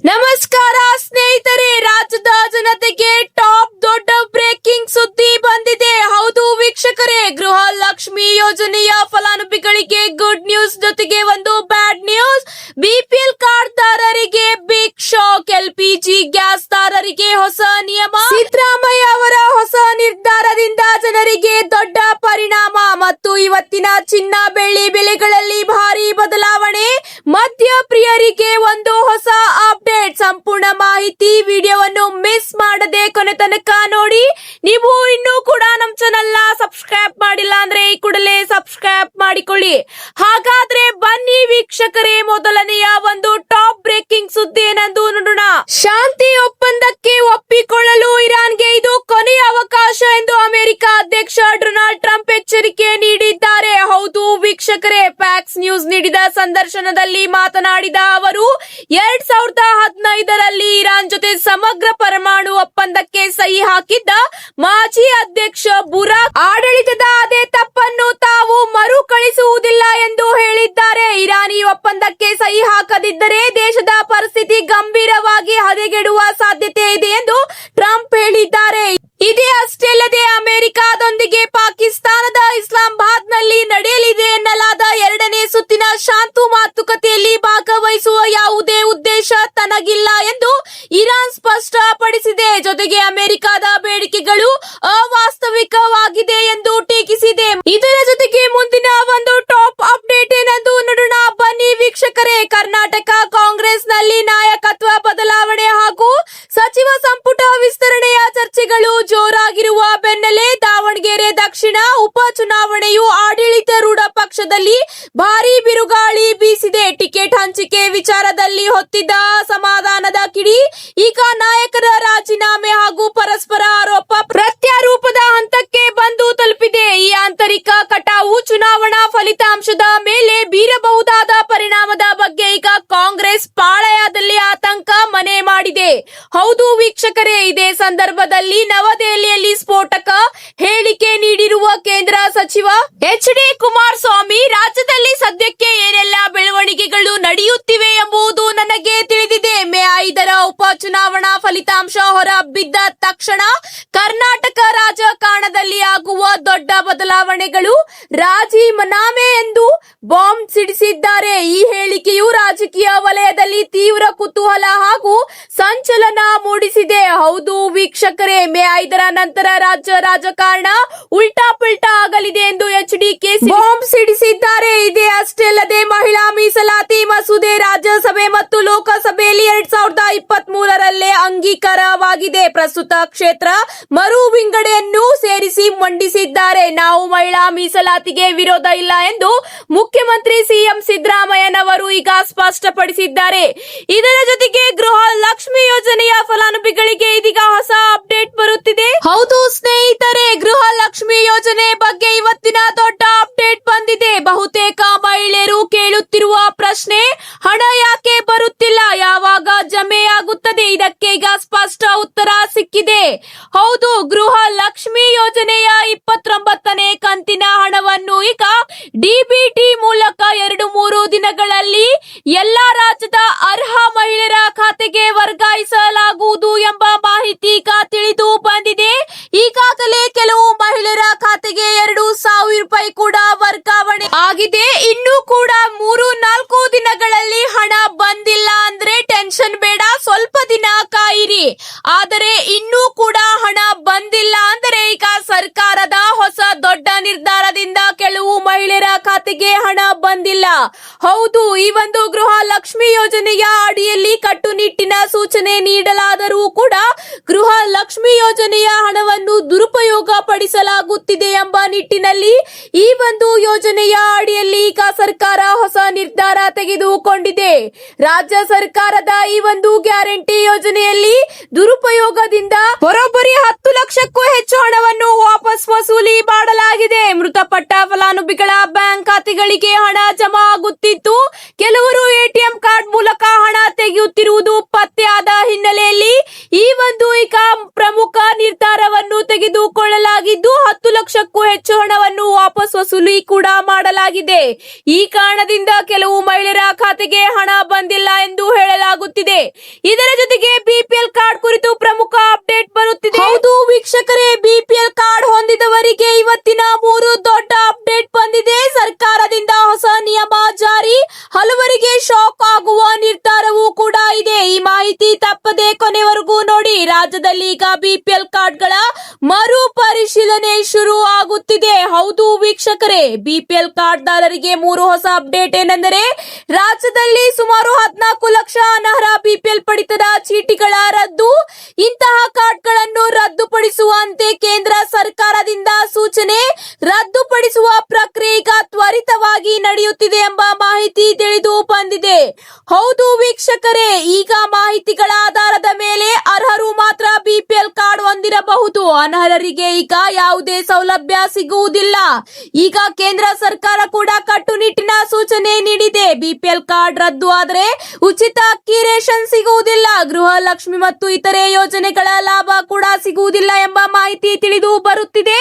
ನಮಸ್ಕಾರ ಸ್ನೇಹಿತರೆ, ರಾಜ್ಯದ ಜನತೆಗೆ ಟಾಪ್ ದೊಡ್ಡ ಬ್ರೇಕಿಂಗ್ ಸುದ್ದಿ ಬಂದಿದೆ. ಹೌದು ವೀಕ್ಷಕರೇ, ಗೃಹ ಲಕ್ಷ್ಮಿ ಯೋಜನೆಯ ಫಲಾನುಭವಿಗಳಿಗೆ ಗುಡ್ ನ್ಯೂಸ್ ಜೊತೆಗೆ ಒಂದು ಬ್ಯಾಡ್ ನ್ಯೂಸ್. ಬಿಪಿಎಲ್ ಕಾರ್ಡ್ದಾರರಿಗೆ ಬಿಗ್ ಶಾಕ್. ಎಲ್ಪಿಜಿ ಗ್ಯಾಸ್ ದಾರರಿಗೆ ಹೊಸ ನಿಯಮ. ಸಿದ್ದರಾಮಯ್ಯ ಅವರ ಹೊಸ ನಿರ್ಧಾರದಿಂದ ಜನರಿಗೆ ದೊಡ್ಡ ಪರಿಣಾಮ ಮತ್ತು ಇವತ್ತಿನ ಚಿನ್ನ ಬೆಳ್ಳಿ ಬೆಲೆಗಳಲ್ಲಿ ಭಾರಿ ಬದಲಾವಣೆ. ಮದ್ಯ ಪ್ರಿಯರಿಗೆ ಒಂದು ಹೊಸ ಅಪ್ಡೇಟ್. ಸಂಪೂರ್ಣ ಮಾಹಿತಿ ವಿಡಿಯೋವನ್ನು ಮಿಸ್ ಮಾಡದೆ ಕೊನೆ ತನಕ ನೋಡಿ. ನೀವು ಇನ್ನೂ ಕೂಡ ನಮ್ಮ ಚಾನೆಲ್ ನ ಸಬ್ಸ್ಕ್ರೈಬ್ ಮಾಡಿಲ್ಲ ಅಂದ್ರೆ ಈ ಕೂಡಲೇ ಸಬ್ಸ್ಕ್ರೈಬ್ ಮಾಡಿಕೊಳ್ಳಿ. ಹಾಗಾದ್ರೆ ಬನ್ನಿ ವೀಕ್ಷಕರೇ, ಮೊದಲನೆಯ ಒಂದು ಟಾಪ್ ಬ್ರೇಕಿಂಗ್ ಸುದ್ದಿ ಏನೆಂದು ನೋಡೋಣ. ಶಾಂತಿ ಒಪ್ಪಂದಕ್ಕೆ ಒಪ್ಪಿಕೊಳ್ಳಲು ಇರಾನ್ಗೆ ಇದು ಕೊನೆಯ ಅವಕಾಶ ಎಂದು ಅಮೆರಿಕ ಅಧ್ಯಕ್ಷ ಡೊನಾಲ್ಡ್ ಟ್ರಂಪ್ ಎಚ್ಚರಿಕೆ ನೀಡಿದ್ದಾರೆ. ಹೌದು ವೀಕ್ಷಕರೇ, ಪ್ಯಾಕ್ಸ್ ನ್ಯೂಸ್ ನೀಡಿದ ಸಂದರ್ಶನದಲ್ಲಿ ಮಾತನಾಡಿದ ಅವರು 2015ರಲ್ಲಿ ಇರಾನ್ ಜೊತೆ ಸಮಗ್ರ ಪರಮಾಣು ಒಪ್ಪಂದಕ್ಕೆ ಸಹಿ ಹಾಕಿದ್ದ ಮಾಜಿ ಅಧ್ಯಕ್ಷ ಬುರಾಕ್ ಆಡಳಿತದ ಅದೇ ತಪ್ಪನ್ನು ತಾವು ಮರುಕಳಿಸುವುದಿಲ್ಲ ಎಂದು ಹೇಳಿದ್ದಾರೆ. ಇರಾನಿ ಒಪ್ಪಂದಕ್ಕೆ ಸಹಿ ಹಾಕದಿದ್ದರೆ ದೇಶದ ಪರಿಸ್ಥಿತಿ ಗಂಭೀರವಾಗಿ ಹದಗೆಡುವ ಸಾಧ್ಯತೆ ಇದೆ ಎಂದು ಟ್ರಂಪ್ ಹೇಳಿದ್ದಾರೆ. ಇದೇ ಅಷ್ಟೇ ಅಲ್ಲದೆ ಅಮೆರಿಕದೊಂದಿಗೆ ಪಾಕಿಸ್ತಾನದ ಇಸ್ಲಾಮಾಬಾದ್ನಲ್ಲಿ ನಡೆಯಲಿದೆ ಎನ್ನಲಾದ ಎರಡನೇ ಸುತ್ತಿನ ಶಾಂತಿ ಮಾತುಕತೆಯಲ್ಲಿ ಭಾಗವಹಿಸುವ ಯಾವುದೇ ಉದ್ದೇಶ ತನಗಿಲ್ಲ ಎಂದು ಇರಾನ್ ಸ್ಪಷ್ಟಪಡಿಸಿದೆ. ಜೊತೆಗೆ ಅಮೆರಿಕದ ಬೇಡಿಕೆಗಳು ಅವಾಸ್ತವಿಕವಾಗಿದೆ ಎಂದು ಟೀಕಿಸಿದೆ. ಇದರ ಜೊತೆಗೆ ಮುಂದಿನ ಒಂದು ಟಾಪ್ ಅಪ್ಡೇಟ್ ಏನೆಂದು ನೋಡೋಣ. ಬನ್ನಿ ವೀಕ್ಷಕರೇ, ಕರ್ನಾಟಕ ಕಾಂಗ್ರೆಸ್ನಲ್ಲಿ ನಾಯಕತ್ವ ಬದಲಾವಣೆ ಹಾಗೂ ಸಚಿವ ಸಂಪುಟ ವಿಸ್ತರಣೆಯ ಚರ್ಚೆಗಳು ಜೋರಾಗಿರುವ ಬೆನ್ನಲ್ಲೇ ದಾವಣಗೆರೆ ದಕ್ಷಿಣ ಉಪ ಚುನಾವಣೆಯು ಆಡಳಿತಾರೂಢ ಪಕ್ಷದಲ್ಲಿ ಭಾರೀ ಬಿರುಗಾಳಿ ಬೀಸಿದೆ. ಟಿಕೆಟ್ ಹಂಚಿಕೆ ವಿಚಾರದಲ್ಲಿ ಹೊತ್ತಿದ್ದ ಅಸಮಾಧಾನದ ಕಿಡಿ ಈಗ ನಾಯಕರ ರಾಜೀನಾಮೆ ಹಾಗೂ ಪರಸ್ಪರ ಆರೋಪ ಪ್ರತ್ಯಾರೋಪದ ಹಂತಕ್ಕೆ ಬಂದು ತಲುಪಿದೆ. ಈ ಆಂತರಿಕ ಕಟಾವು ಚುನಾವಣಾ ಫಲಿತಾಂಶದ ಮೇಲೆ ಬೀರಬಹುದಾದ ಪರಿಣಾಮದ ಬಗ್ಗೆ ಈಗ ಕಾಂಗ್ರೆಸ್ ಪಾಳಯದಲ್ಲಿ ಆತಂಕ ಮನೆ ಮಾಡಿದೆ. ಹೌದು ವೀಕ್ಷಕರೇ, ಇದೇ ಸಂದರ್ಭದಲ್ಲಿ ನವದೆಹಲಿಯಲ್ಲಿ ಸ್ಫೋಟಕ ಹೇಳಿಕೆ ನೀಡಿರುವ ಕೇಂದ್ರ ಸಚಿವ ಎಚ್.ಡಿ. ಕುಮಾರಸ್ವಾಮಿ, ರಾಜ್ಯದಲ್ಲಿ ಸದ್ಯಕ್ಕೆ ಏನೆಲ್ಲ ಬೆಳವಣಿಗೆಗಳು ನಡೆಯುತ್ತಿವೆ ಎಂಬುದು ನನಗೆ ತಿಳಿದಿದೆ. ಮೇ 5ರ ಉಪ ಚುನಾವಣಾ ಫಲಿತಾಂಶ ಹೊರಬಿದ್ದ ತಕ್ಷಣ ಕರ್ನಾಟಕ ರಾಜಕಾರಣದಲ್ಲಿ ಆಗುವ ದೊಡ್ಡ ಬದಲಾವಣೆಗಳು ರಾಜೀನಾಮೆ ಎಂದು ಬಾಂಬ್ ಸಿಡಿಸಿದ್ದಾರೆ. ಈ ಹೇಳಿಕೆಯು ರಾಜಕೀಯ ವಲಯದಲ್ಲಿ ತೀವ್ರ ಕುತೂಹಲ ಹಾಗೂ ಸಂಚಲನ ಮೂಡಿಸಿದೆ. ಹೌದು ವೀಕ್ಷಕರೇ, ಮೇ 5ರ ನಂತರ ರಾಜ್ಯ ರಾಜಕಾರಣ ಉಲ್ಟಾ ಪಲ್ಟಾ ಆಗಲಿದೆ ಎಂದು ಎಚ್.ಡಿ.ಕೆ ಬಾಂಬ್ ಸಿಡಿಸಿದ್ದಾರೆ. ಇದೇ ಅಷ್ಟೇ ಅಲ್ಲದೆ ಮಹಿಳಾ ಮೀಸಲಾತಿ ಮಸೂದೆ ರಾಜ್ಯಸಭೆ ಮತ್ತು ಲೋಕಸಭೆಯಲ್ಲಿ 2023ರಲ್ಲೇ ಅಂಗೀಕಾರವಾಗಿದೆ. ಪ್ರಸ್ತುತ ಕ್ಷೇತ್ರ ಮರು ವಿಂಗಡಣೆಯನ್ನು ಸೇರಿಸಿ ಮಂಡಿಸಿದ್ದಾರೆ. ನಾವು ಮಹಿಳಾ ಮೀಸಲಾತಿಗೆ ವಿರೋಧ ಇಲ್ಲ ಎಂದು ಮುಖ್ಯಮಂತ್ರಿ ಸಿಎಂ ಸಿದ್ದರಾಮಯ್ಯನವರು ಈಗ ಸ್ಪಷ್ಟಪಡಿಸಿದ್ದಾರೆ. ಇದರ ಜೊತೆಗೆ ಗೃಹ ಲಕ್ಷ್ಮಿ ಯೋಜನೆಯ ಫಲಾನುಭವಿಗಳಿಗೆ ಇದೀಗ ಹೊಸ ಅಪ್ಡೇಟ್ ಬರುತ್ತಿದೆ. ಹೌದು ಸ್ನೇಹಿತರೆ, ಗೃಹ ಲಕ್ಷ್ಮಿ ಯೋಜನೆ ಬಗ್ಗೆ ಇವತ್ತಿನ ದೊಡ್ಡ ಅಪ್ಡೇಟ್ ಬಂದಿದೆ. ಬಹುತೇಕ ಮಹಿಳೆಯರು ಕೇಳುತ್ತಿರುವ ಪ್ರಶ್ನೆ, ಹಣ ಯಾಕೆ ಬರುತ್ತಿಲ್ಲ, ಯಾವಾಗ ಜಮೆ ಆಗುತ್ತದೆ? ಇದಕ್ಕೆ ಈಗ ಸ್ಪಷ್ಟ ಉತ್ತರ ಸಿಕ್ಕಿದೆ. ಹೌದು, ಗೃಹ ಲಕ್ಷ್ಮಿ ಯೋಜನೆಯ 29ನೇ ಕಂತಿನ ಹಣವನ್ನು ಈಗ ಡಿಬಿಟಿ ಮೂಲಕ 2-3 ದಿನಗಳಲ್ಲಿ ಎಲ್ಲಾ ರಾಜ್ಯದ ಅರ್ಹ ಮಹಿಳೆಯರ ಖಾತೆಗೆ ವರ್ಗಾಯಿಸಲಾಗುವುದು ಎಂಬ ಮಾಹಿತಿ ಈಗ ತಿಳಿದು ಬಂದಿದೆ. ಈಗಾಗಲೇ ಕೆಲವು ಮಹಿಳೆಯರ ಖಾತೆಗೆ 2,000 ರೂಪಾಯಿ ಕೂಡ ವರ್ಗಾವಣೆ ಆಗಿದೆ. ಇನ್ನೂ ಕೂಡ 3-4 ದಿನಗಳಲ್ಲಿ ಹಣ ಬಂದಿಲ್ಲ ಅಂದ್ರೆ ಟೆನ್ಷನ್ ಬೇಡ, ಸ್ವಲ್ಪ ದಿನ ಕಾಯಿರಿ. ಆದರೆ ಇನ್ನೂ ಕೂಡ ಹಣ ಬಂದಿಲ್ಲ ಅಂದರೆ ಈಗ ಸರ್ಕಾರದ ಹೊಸ ದೊಡ್ಡ ನಿರ್ಧಾರದಿಂದ ಕೆಲವು ಮಹಿಳೆಯರ ಖಾತೆಗೆ ಹಣ ಬಂದಿಲ್ಲ. ಹೌದು, ಈ ಒಂದು ಗೃಹ ಲಕ್ಷ್ಮಿ ಯೋಜನೆಯ ಅಡಿಯಲ್ಲಿ ಕಟ್ಟುನಿಟ್ಟಿನ ಸೂಚನೆ ನೀಡಲಾದರೂ ಕೂಡ ಗೃಹ ಲಕ್ಷ್ಮಿ ಯೋಜನೆಯ ಹಣವನ್ನು ದುರುಪಯೋಗ ಪಡಿಸಲಾಗುತ್ತಿದೆ ಎಂಬ ನಿಟ್ಟಿನಲ್ಲಿ ಈ ಒಂದು ಯೋಜನೆಯ ಅಡಿಯಲ್ಲಿ ಈಗ ಸರ್ಕಾರ ಹೊಸ ನಿರ್ಧಾರ ತೆಗೆದುಕೊಂಡಿದೆ. ರಾಜ್ಯ ಸರ್ಕಾರದ ಈ ಒಂದು ಗ್ಯಾರಂಟಿ ಯೋಜನೆಯಲ್ಲಿ ದುರುಪಯೋಗದಿಂದ ಬರೋಬ್ಬರಿ 10 ಲಕ್ಷಕ್ಕೂ ಹೆಚ್ಚು ಹಣವನ್ನು ವಾಪಸ್ ವಸೂಲಿ ಮಾಡಲಾಗಿದೆ. ಮೃತಪಟ್ಟ ಫಲಾನುಭವಿಗಳ ಬ್ಯಾಂಕ್ ಖಾತೆಗಳಿಗೆ ಹಣ ಜಮಾ ಆಗುತ್ತಿತ್ತು. ಕೆಲವರು ಎಟಿಎಂ ಕಾರ್ಡ್ ಮೂಲಕ ಹಣ ತೆಗೆಯುತ್ತಿರುವುದು ಪತ್ತೆಯಾದ ಹಿನ್ನೆಲೆಯಲ್ಲಿ ಈ ಒಂದು ಈಗ ಪ್ರಮುಖ ನಿರ್ಧಾರವನ್ನು ತೆಗೆದುಕೊಳ್ಳಲಾಗಿದ್ದು 10 ಲಕ್ಷಕ್ಕೂ ಹೆಚ್ಚು ಹಣವನ್ನು ವಾಪಸ್ ವಸೂಲಿ ಕೂಡ ಮಾಡಲಾಗಿದೆ. ಈ ಕಾರಣದಿಂದ ಕೆಲವು ಮಹಿಳೆಯರ ಖಾತೆಗೆ ಹಣ ಬಂದಿಲ್ಲ ಎಂದು ಹೇಳಲಾಗುತ್ತಿದೆ. ಆಗುತ್ತಿದೆ. ಇದರ ಜೊತೆಗೆ ಬಿಪಿಎಲ್ ಕಾರ್ಡ್ ಕುರಿತು ಪ್ರಮುಖ ಅಪ್ಡೇಟ್ ಬರುತ್ತಿದೆ. ಹೌದು ವೀಕ್ಷಕರೇ, ಬಿಪಿಎಲ್ ಕಾರ್ಡ್ ಹೊಂದಿದವರಿಗೆ ಇವತ್ತಿನ 3 ದೊಡ್ಡ ಅಪ್ಡೇಟ್ ಬಂದಿದೆ. ಸರ್ಕಾರದಿಂದ ಹೊಸ ನಿಯಮ ಜಾರಿ, ಹಲವರಿಗೆ ಶಾಕ್ ಆಗುವ ನಿರ್ಧಾರವೂ ಕೂಡ ಇದೆ. ಈ ಮಾಹಿತಿ ತಪ್ಪದೆ ಕೊನೆವರೆಗೂ ನೋಡಿ. ರಾಜ್ಯದಲ್ಲಿ ಈಗ ಬಿಪಿಎಲ್ ಕಾರ್ಡ್ಗಳ ಮರು ಪರಿಶೀಲನೆ ಶುರು ಆಗುತ್ತಿದೆ. ಹೌದು ವೀಕ್ಷಕರೇ, ಬಿಪಿಎಲ್ ಕಾರ್ಡ್ದಾರರಿಗೆ 3 ಹೊಸ ಅಪ್ಡೇಟ್ ಏನೆಂದರೆ, ರಾಜ್ಯದಲ್ಲಿ ಸುಮಾರು 14 ಲಕ್ಷ ಅನರ್ಹ ಬಿಪಿಎಲ್ ಪಡಿತದ ಚೀಟಿಗಳ ರದ್ದು. ಇಂತಹ ಕಾರ್ಡ್ಗಳನ್ನು ರದ್ದುಪಡಿಸುವಂತೆ ಕೇಂದ್ರ ಸರ್ಕಾರದಿಂದ ಸೂಚನೆ. ರದ್ದುಪಡಿಸುವ ಪ್ರಕ್ರಿಯೆ ಈಗ ತ್ವರಿತವಾಗಿ ನಡೆಯುತ್ತಿದೆ ಎಂಬ ಮಾಹಿತಿ ತಿಳಿದು ಬಂದಿದೆ. ಹೌದು ವೀಕ್ಷಕರೇ, ಈಗ ಮಾಹಿತಿಗಳ ಆಧಾರದ ಮೇಲೆ ಅರ್ಹರು ಮಾತ್ರ ಬಿಪಿಎಲ್ ಕಾರ್ಡ್ ಹೊಂದಿರಬಹುದು. ಅನರ್ಹರಿಗೆ ಈಗ ಯಾವುದೇ ಸೌಲಭ್ಯ ಸಿಗುವುದಿಲ್ಲ. ಈಗ ಕೇಂದ್ರ ಸರ್ಕಾರ ಕೂಡ ಕಟ್ಟುನಿಟ್ಟಿನ ಸೂಚನೆ ನೀಡಿದೆ. ಬಿಪಿಎಲ್ ಕಾರ್ಡ್ ರದ್ದು ಆದರೆ ಉಚಿತ ಅಕ್ಕಿ ರೇಷನ್ ಸಿಗುವುದಿಲ್ಲ, ಗೃಹ ಲಕ್ಷ್ಮಿ ಮತ್ತು ಇತರೆ ಯೋಜನೆಗಳ ಲಾಭ ಕೂಡ ಸಿಗುವುದಿಲ್ಲ ಎಂಬ ಮಾಹಿತಿ ತಿಳಿದು ಬರುತ್ತಿದೆ.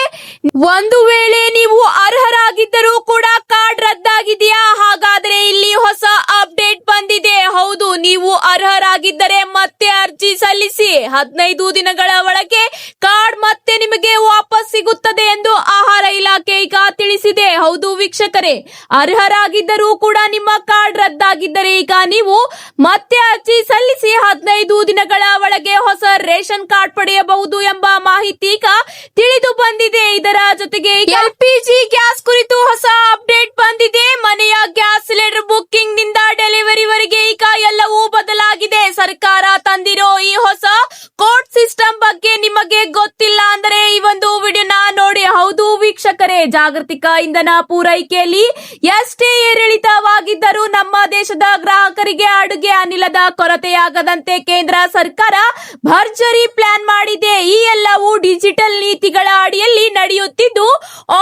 ಒಂದು ವೇಳೆ ನೀವು ಅರ್ಹರಾಗಿದ್ದರೂ ಕೂಡ ಕಾರ್ಡ್ ರದ್ದಾಗಿದೆಯಾ? ಹಾಗಾದ್ರೆ ಇಲ್ಲಿ ಹೊಸ ಅಪ್ಡೇಟ್ ಬಂದಿದೆ. ಹೌದು, ನೀವು ಅರ್ಹರಾಗಿದ್ದರೆ ಮತ್ತೆ ಅರ್ಜಿ ಸಲ್ಲಿಸಿ. 15 ದಿನಗಳ ಒಳಗೆ ಕಾರ್ಡ್ ಮತ್ತೆ ನಿಮಗೆ ವಾಪಸ್ ಸಿಗುತ್ತದೆ ಎಂದು ಆಹಾರ ಇಲಾಖೆ ಈಗ ತಿಳಿಸಿದೆ. ಹೌದು ವೀಕ್ಷಕರೇ, ಅರ್ಹರಾಗಿದ್ದರೂ ಕೂಡ ನಿಮ್ಮ ಕಾರ್ಡ್ ರದ್ದಾಗಿದ್ದರೆ ಈಗ ನೀವು ಮತ್ತೆ ಅರ್ಜಿ ಸಲ್ಲಿಸಿ 15 ದಿನಗಳ ಒಳಗೆ ಹೊಸ ರೇಷನ್ ಕಾರ್ಡ್ ಪಡೆಯಬಹುದು ಎಂಬ ಮಾಹಿತಿ ಈಗ ತಿಳಿದು ಬಂದಿದೆ. ಇದರ ಜೊತೆಗೆ ಎಲ್ಪಿಜಿ ಗ್ಯಾಸ್ ಕುರಿತು ಹೊಸ ಅಪ್ಡೇಟ್ ಬಂದಿದೆ. ಮನೆಯ ಗ್ಯಾಸ್ ಸಿಲಿಂಡರ್ ಬುಕ್ಕಿಂಗ್ ನಿಂದ ಡೆಲಿವರಿ ವರೆಗೆ ಈಗ ಎಲ್ಲವೂ ಬದಲಾಗಿದೆ. ಸರ್ಕಾರ ತಂದಿರೋ ಈ ಹೊಸ ಕೋಡ್ ಸಿಸ್ಟಮ್ ಬಗ್ಗೆ ನಿಮಗೆ ಗೊತ್ತಿಲ್ಲ ಅಂದರೆ ಈ ಒಂದು ವಿಡಿಯೋನ ನೋಡಿ. ಹೌದು ವೀಕ್ಷಕರೇ, ಜಾಗತಿಕ ಇಂಧನ ಪೂರೈಕೆಯಲ್ಲಿ ಎಷ್ಟೇ ಏರಿಳಿತವಾಗಿದ್ದರೂ ನಮ್ಮ ದೇಶದ ಗ್ರಾಹಕರಿಗೆ ಅಡುಗೆ ಅನಿಲದ ಕೊರತೆಯಾಗದಂತೆ ಕೇಂದ್ರ ಸರ್ಕಾರ ಭರ್ಜರಿ ಪ್ಲಾನ್ ಮಾಡಿದೆ. ಈ ಎಲ್ಲವೂ ಡಿಜಿಟಲ್ ನೀತಿಗಳ ಅಡಿಯಲ್ಲಿ ನಡೆಯುತ್ತಿದ್ದು,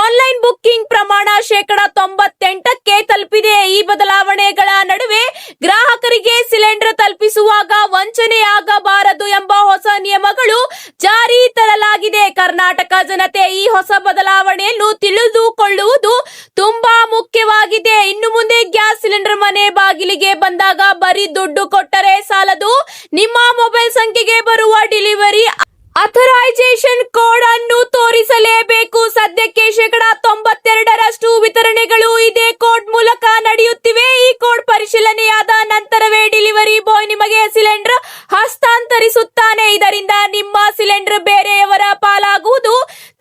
ಆನ್ಲೈನ್ ಬುಕ್ಕಿಂಗ್ ಪ್ರಮಾಣ 98% ತಲುಪಿದೆ. ಈ ಬದಲಾವಣೆಗಳ ನಡುವೆ ಗ್ರಾಹಕರಿಗೆ ಸಿಲಿಂಡರ್ ತಲುಪಿಸುವಾಗ ವಂಚನೆಯಾಗಬಾರದು ಎಂಬ ಹೊಸ ನಿಯಮಗಳು ಜಾರಿ ತರಲಾಗಿದೆ. ಕರ್ನಾಟಕ ಜನತೆ ಈ ಹೊಸ ಬದಲಾವಣೆಯನ್ನು ತಿಳಿದುಕೊಳ್ಳುವುದು ತುಂಬಾ ಮುಖ್ಯವಾಗಿದೆ. ಇನ್ನು ಮುಂದೆ ಗ್ಯಾಸ್ ಸಿಲಿಂಡರ್ ಮನೆ ಬಾಗಿಲಿಗೆ ಬಂದಾಗ ಬರೀ ದುಡ್ಡು ಕೊಟ್ಟರೆ ಸಾಲದು. ನಿಮ್ಮ ಮೊಬೈಲ್ ಸಂಖ್ಯೆಗೆ ಬರುವ ಡೆಲಿವರಿ ಅಥರೈಸೇಷನ್ ಕೋಡ್ ಅನ್ನು ತೋರಿಸಲೇಬೇಕು. ಸದ್ಯಕ್ಕೆ 92% ವಿತರಣೆಗಳು ಇದೇ ಕೋಡ್ ಮೂಲಕ ನಡೆಯುತ್ತಿವೆ. ಈ ಕೋಡ್ ಪರಿಶೀಲನೆಯಾದ ನಂತರವೇ ಡೆಲಿವರಿ ಬಾಯ್ ನಿಮಗೆ ಸಿಲಿಂಡರ್ ಹಸ್ತಾಂತರಿಸುತ್ತಾನೆ. ಇದರಿಂದ ನಿಮ್ಮ ಸಿಲಿಂಡರ್ ಬೇರೆಯವರ ಪಾಲಾಗುವುದು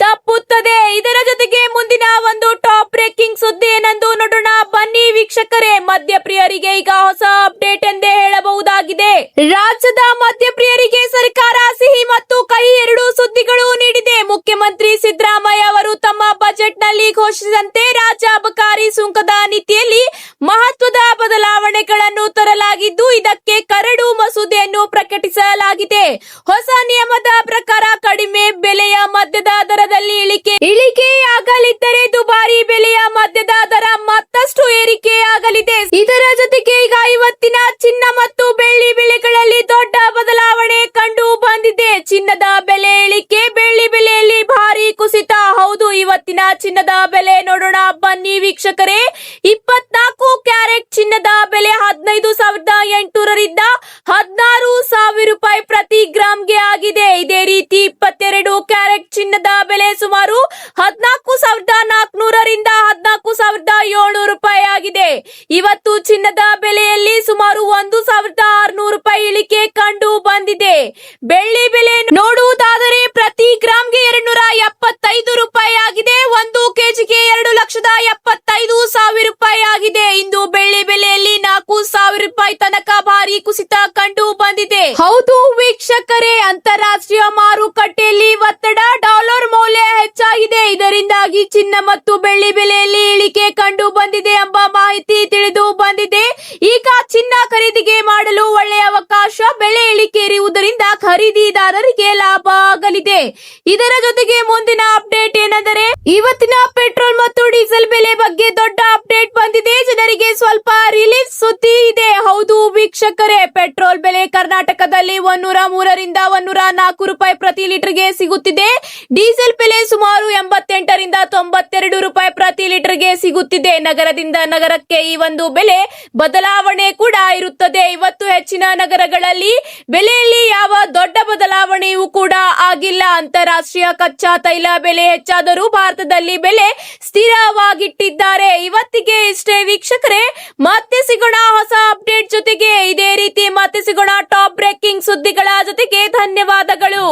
ತಪ್ಪುತ್ತದೆ. ಇದರ ಜೊತೆಗೆ ಮುಂದಿನ ಒಂದು ಟಾಪ್ ಬ್ರೇಕಿಂಗ್ ಸುದ್ದಿ ಏನೆಂದು ನೋಡೋಣ ಬನ್ನಿ ವೀಕ್ಷಕರೇ. ಮದ್ಯಪ್ರಿಯರಿಗೆ ಈಗ ಹೊಸ ಅಪ್ಡೇಟ್ ಎಂದೇ ಹೇಳಬಹುದಾಗಿದೆ. ರಾಜ್ಯದ ಮದ್ಯಪ್ರಿಯರಿಗೆ ಸರ್ಕಾರ ಸಿಹಿ ಮತ್ತು ಕಹಿ ಎರಡು ಸುದ್ದಿಗಳು ನೀಡಿದೆ. ಮುಖ್ಯಮಂತ್ರಿ ಸಿದ್ದರಾಮಯ್ಯ ಅವರು ತಮ್ಮ ಬಜೆಟ್ ನಲ್ಲಿ ಘೋಷಿಸಿದಂತೆ ರಾಜ್ಯ ಅಬಕಾರಿ ಸುಂಕದ ನೀತಿಯಲ್ಲಿ ಮಹತ್ವದ ಬದಲಾವಣೆಗಳನ್ನು ತರಲಾಗಿದ್ದು, ಇದಕ್ಕೆ ಕರಡು ಮಸೂದೆಯನ್ನು ಪ್ರಕಟಿಸಲಾಗಿದೆ. ಹೊಸ ನಿಯಮದ ಪ್ರಕಾರ ಕಡಿಮೆ ಬೆಲೆಯ ಮದ್ಯದ ದರದಲ್ಲಿ ಇಳಿಕೆಯಾಗಲಿದ್ದರೆ ದುಬಾರಿ ಬೆಲೆಯ ಮದ್ಯದ ದರ ಮತ್ತಷ್ಟು ಏರಿಕೆಯಾಗಲಿದೆ. ಇದರ ಜೊತೆಗೆ ಈಗ ಇವತ್ತಿನ ಚಿನ್ನ ಮತ್ತು ಬೆಳ್ಳಿ ಬೆಲೆಗಳಲ್ಲಿ ದೊಡ್ಡ ಬದಲಾವಣೆ ಕಂಡು ಬಂದಿದೆ. ಚಿನ್ನದ ಬೆಲೆ ಇಳಿಕೆ, ಬೆಳ್ಳಿ ಬೆಲೆಯಲ್ಲಿ ಭಾರಿ ಕುಸಿತ. ಹೌದು, ಇವತ್ತಿನ ಚಿನ್ನದ ಬೆಲೆ ನೋಡೋಣ ಬನ್ನಿ ವೀಕ್ಷಕರೇ. 24 ಕ್ಯಾರೆಟ್ ಚಿನ್ನದ ಬೆಲೆ 15,800 ರಿಂದ 16,000 ರೂಪಾಯಿ ಪ್ರತಿ ಗ್ರಾಮ್ಗೆ ಆಗಿದೆ. ಇದೇ ರೀತಿ 22 ಕ್ಯಾರೆಟ್ ಚಿನ್ನದ ಬೆಲೆ ಸುಮಾರು 14,400 ರಿಂದ 14,700 ರೂಪಾಯಿ ಆಗಿದೆ. ಇವತ್ತು ಚಿನ್ನದ ಬೆಲೆಯಲ್ಲಿ ಸುಮಾರು 1,600 ರೂಪಾಯಿ ಇಳಿಕೆ ಕಂಡು ಬಂದಿದೆ. ಬೆಳ್ಳಿ ಬೆಲೆ ನೋಡುವುದಾದರೆ ಪ್ರತಿ ಗ್ರಾಮ್ಗೆ 275 ರೂಪಾಯಿ ಆಗಿದೆ. 1 ಕೆಜಿಗೆ 2,75,000 ರೂಪಾಯಿ ಆಗಿದೆ. ಇಂದು ಬೆಳ್ಳಿ ಬೆಲೆಯಲ್ಲಿ 4,000 ರೂಪಾಯಿ ತನಕ ಭಾರಿ ಕುಸಿತ ಕಂಡು ಬಂದಿದೆ. ಹೌದು ವೀಕ್ಷಕರೇ, ಅಂತಾರಾಷ್ಟ್ರೀಯ ಮಾರುಕಟ್ಟೆಯಲ್ಲಿ ಒತ್ತಡ, ಡಾಲರ್ ಮೌಲ್ಯ ಹೆಚ್ಚಾಗಿದೆ. ಇದರಿಂದಾಗಿ ಚಿನ್ನ ಮತ್ತು ಬೆಳ್ಳಿ ಬೆಲೆಯಲ್ಲಿ ಇಳಿಕೆ ಕಂಡು ಬಂದಿದೆ ಎಂಬ ಮಾಹಿತಿ ತಿಳಿದು ಬಂದಿದೆ. ಈಗ ಚಿನ್ನ ಖರೀದಿಗೆ ಮಾಡಲು ಒಳ್ಳೆಯ ಅವಕಾಶ. ಬೆಲೆ ಇಳಿಕೆ ಏರಿಕೆರುವುದರಿಂದ ಖರೀದಿದಾರರಿಗೆ ಲಾಭ ಆಗಲಿದೆ. ಇದರ ಜೊತೆಗೆ ಮುಂದಿನ ಅಪ್ಡೇಟ್ ಏನೆಂದರೆ ಇವತ್ತಿನ ಪೆಟ್ರೋಲ್ ಮತ್ತು ಡೀಸೆಲ್ ಬೆಲೆ ಬಗ್ಗೆ ದೊಡ್ಡ ಅಪ್ಡೇಟ್ ಬಂದಿದೆ. ಜನರಿಗೆ ಸ್ವಲ್ಪ ರಿಲೀಫ್ ಸುದ್ದಿ ಇದೆ. ಹೌದು ವೀಕ್ಷಕರೇ, ಪೆಟ್ರೋಲ್ ಬೆಲೆ ಕರ್ನಾಟಕದಲ್ಲಿ 103 ರಿಂದ 104 ರೂಪಾಯಿ ಪ್ರತಿ ಲೀಟರ್ಗೆ ಸಿಗುತ್ತಿದೆ. ಡೀಸೆಲ್ ಬೆಲೆ ಸುಮಾರು 88 ರಿಂದ 92 ರೂಪಾಯಿ ಪ್ರತಿ ಲೀಟರ್ಗೆ ಸಿಗುತ್ತಿದೆ. ನಗರದಿಂದ ನಗರಕ್ಕೆ ಈ ಒಂದು ಬೆಲೆ ಬದಲಾವಣೆ ಕೂಡ ಇರುತ್ತದೆ. ಇವತ್ತು ಹೆಚ್ಚಿನ ನಗರಗಳಲ್ಲಿ ಬೆಲೆಯಲ್ಲಿ ಯಾವ ದೊಡ್ಡ ಬದಲಾವಣೆಯೂ ಕೂಡ ಆಗಿಲ್ಲ. ಅಂತಾರಾಷ್ಟ್ರೀಯ ಕಚ್ಚಾ ತೈಲ ಬೆಲೆ ಹೆಚ್ಚಾದರೂ ಭಾರತದಲ್ಲಿ ಬೆಲೆ ಸ್ಥಿರವಾಗಿಟ್ಟಿದ್ದಾರೆ. ಇವತ್ತಿಗೆ ಇಷ್ಟೇ ವೀಕ್ಷಕರೇ, ಮತ್ತೆ ಸಿಗೋಣ ಹೊಸ ಅಪ್ಡೇಟ್ ಜೊತೆಗೆ. ಇದೇ ರೀತಿ ಮತ್ತೆ ಸಿಗೋಣ ಟಾಪ್ ಬ್ರೇಕಿಂಗ್ ಸುದ್ದಿಗಳ ಜೊತೆಗೆ. ಧನ್ಯವಾದಗಳು.